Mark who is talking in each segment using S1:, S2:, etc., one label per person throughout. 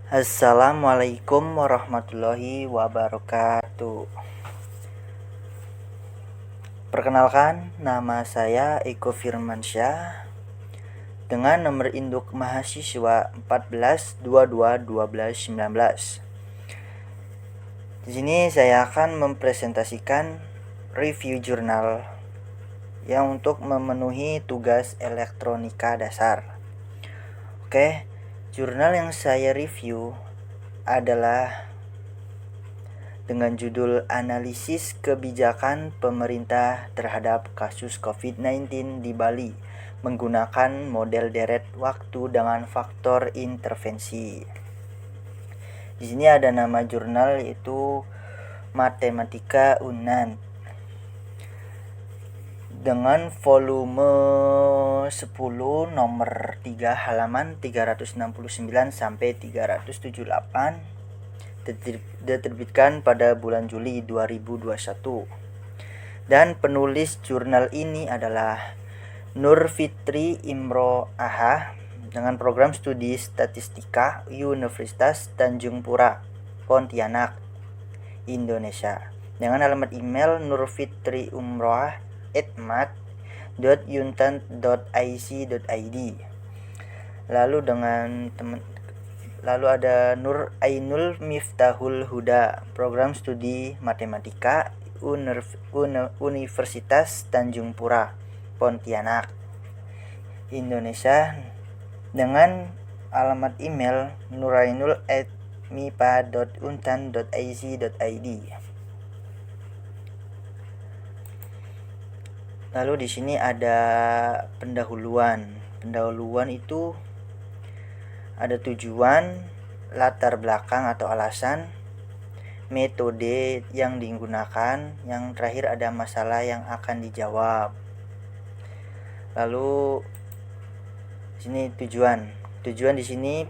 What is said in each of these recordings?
S1: Assalamualaikum warahmatullahi wabarakatuh. Perkenalkan, nama saya Eko Firmansyah dengan nomor induk mahasiswa 14221219. Di sini saya akan mempresentasikan review jurnal yang untuk memenuhi tugas elektronika dasar. Oke, jurnal yang saya review adalah dengan judul Analisis Kebijakan Pemerintah Terhadap Kasus COVID-19 di Bali menggunakan model deret waktu dengan faktor intervensi. Di sini ada nama jurnal yaitu Matematika Unan dengan volume 10 nomor 3 halaman 369 sampai 378, diterbitkan pada bulan Juli 2021. Dan penulis jurnal ini adalah Nur Fitri Imro Aha dengan program studi statistika Universitas Tanjung Pura, Pontianak, Indonesia, dengan alamat email nurfitri.umroah@mat.yuntan.ic.id. Lalu ada Nur Ainul Miftahul Huda, program studi matematika Universitas Tanjung Pura, Pontianak, Indonesia, dengan alamat email nurainul@mipa.untan.ic.id. Lalu di sini ada pendahuluan. Pendahuluan itu ada tujuan, latar belakang atau alasan, metode yang digunakan, yang terakhir ada masalah yang akan dijawab. Lalu di sini tujuan. Tujuan di sini,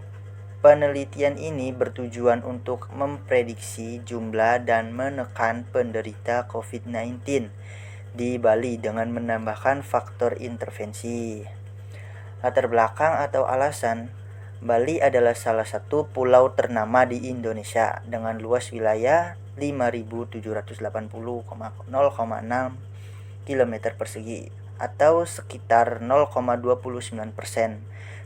S1: penelitian ini bertujuan untuk memprediksi jumlah dan menekan penderita COVID-19 di Bali dengan menambahkan faktor intervensi. Latar belakang atau alasan, Bali adalah salah satu pulau ternama di Indonesia dengan luas wilayah 5.780,0,6 km persegi atau sekitar 0,29%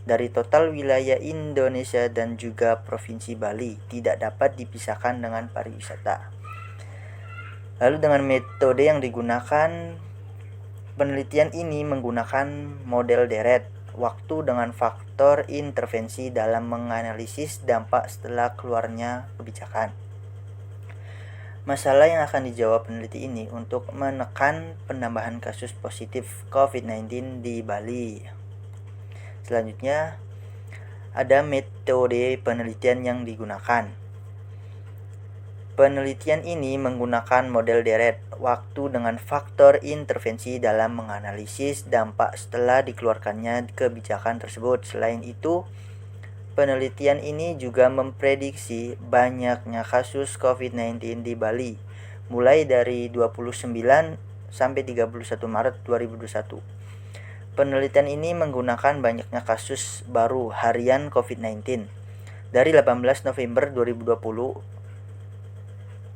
S1: dari total wilayah Indonesia, dan juga Provinsi Bali tidak dapat dipisahkan dengan pariwisata. Lalu dengan metode yang digunakan, penelitian ini menggunakan model deret waktu dengan faktor intervensi dalam menganalisis dampak setelah keluarnya kebijakan. Masalah yang akan dijawab peneliti ini untuk menekan penambahan kasus positif COVID-19 di Bali. Selanjutnya ada metode penelitian yang digunakan. Penelitian ini menggunakan model deret waktu dengan faktor intervensi dalam menganalisis dampak setelah dikeluarkannya kebijakan tersebut. Selain itu, penelitian ini juga memprediksi banyaknya kasus COVID-19 di Bali mulai dari 29 sampai 31 Maret 2021. Penelitian ini menggunakan banyaknya kasus baru harian COVID-19 dari 18 November 2020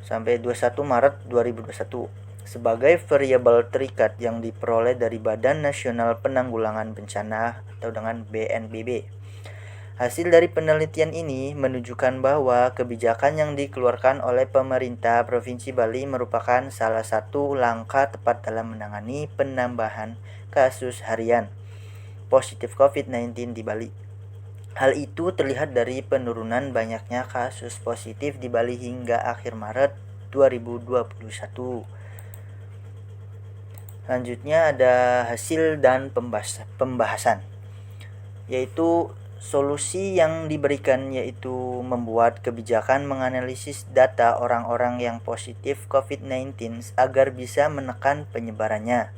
S1: sampai 21 Maret 2021 sebagai variabel terikat yang diperoleh dari Badan Nasional Penanggulangan Bencana atau dengan BNPB. Hasil dari penelitian ini menunjukkan bahwa kebijakan yang dikeluarkan oleh pemerintah Provinsi Bali merupakan salah satu langkah tepat dalam menangani penambahan kasus harian positif COVID-19 di Bali. Hal itu terlihat dari penurunan banyaknya kasus positif di Bali hingga akhir Maret 2021. Selanjutnya ada hasil dan pembahasan, yaitu solusi yang diberikan yaitu membuat kebijakan menganalisis data orang-orang yang positif COVID-19 agar bisa menekan penyebarannya,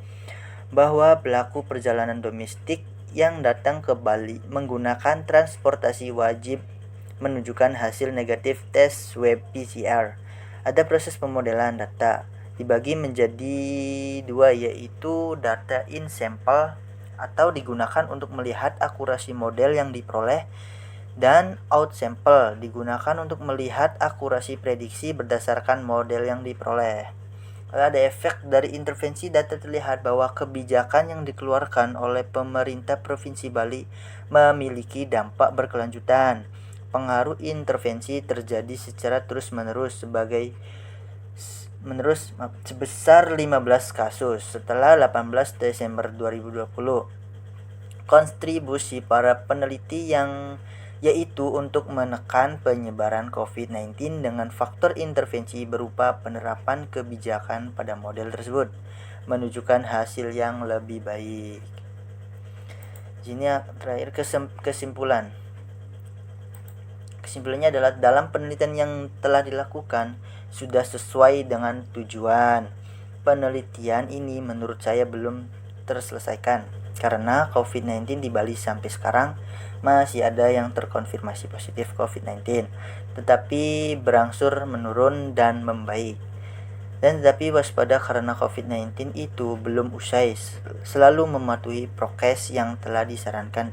S1: bahwa pelaku perjalanan domestik yang datang ke Bali menggunakan transportasi wajib menunjukkan hasil negatif tes swab PCR. Ada proses pemodelan data dibagi menjadi dua, yaitu data in sample atau digunakan untuk melihat akurasi model yang diperoleh Dan outsample digunakan untuk melihat akurasi prediksi berdasarkan model yang diperoleh. Ada efek dari intervensi data terlihat bahwa kebijakan yang dikeluarkan oleh pemerintah Provinsi Bali memiliki dampak berkelanjutan. Pengaruh intervensi terjadi secara terus-menerus sebesar 15 kasus setelah 18 Desember 2020. Kontribusi para peneliti yang yaitu untuk menekan penyebaran COVID-19 dengan faktor intervensi berupa penerapan kebijakan pada model tersebut menunjukkan hasil yang lebih baik. Ini terakhir kesimpulan. Kesimpulannya adalah dalam penelitian yang telah dilakukan sudah sesuai dengan tujuan. Penelitian ini menurut saya belum terselesaikan karena COVID-19 di Bali sampai sekarang masih ada yang terkonfirmasi positif COVID-19, tetapi berangsur menurun dan membaik. Dan tetapi waspada karena COVID-19 itu belum usai, selalu mematuhi prokes yang telah disarankan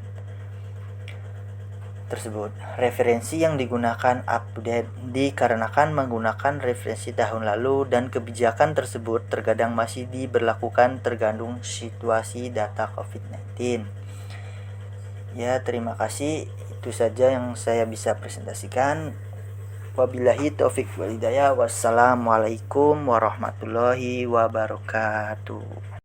S1: tersebut. Referensi yang digunakan up to date dikarenakan menggunakan referensi tahun lalu dan kebijakan tersebut terkadang masih diberlakukan tergantung situasi data COVID-19. Ya, terima kasih. Itu saja yang saya bisa presentasikan. Wabillahi taufik wal hidayah. Wassalamualaikum warahmatullahi wabarakatuh.